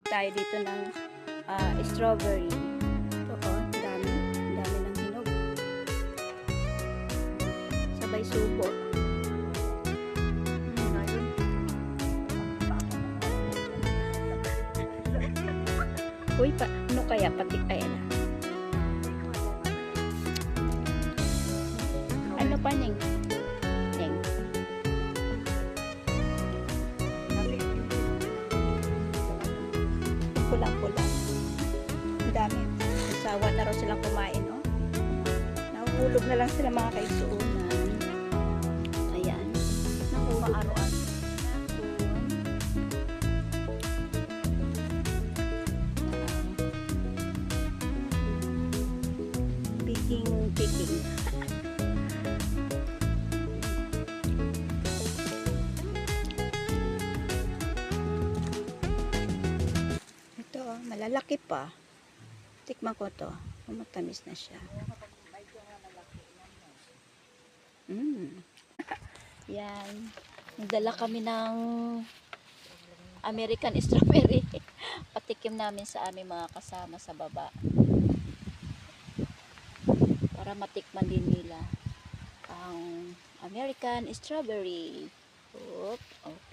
tayo dito ng strawberry. Ito oh, dami ng hinog. Sabay subo. Uy, ano kaya patik ay na? Ano pa Neng? Neng. Pulang-pulang. Ang dami. Sawa na raw silang kumain, no? Nahuhulog na lang sila mga kaigsuunan. Ayan. Nakuha araw-araw. Picking. Ito, malalaki pa. Tikman ko to. Matamis na siya. Yan. Nagdala kami ng American strawberry. Patikim namin sa aming mga kasama sa baba. Para matikman din nila ang American strawberry. Oop, okay.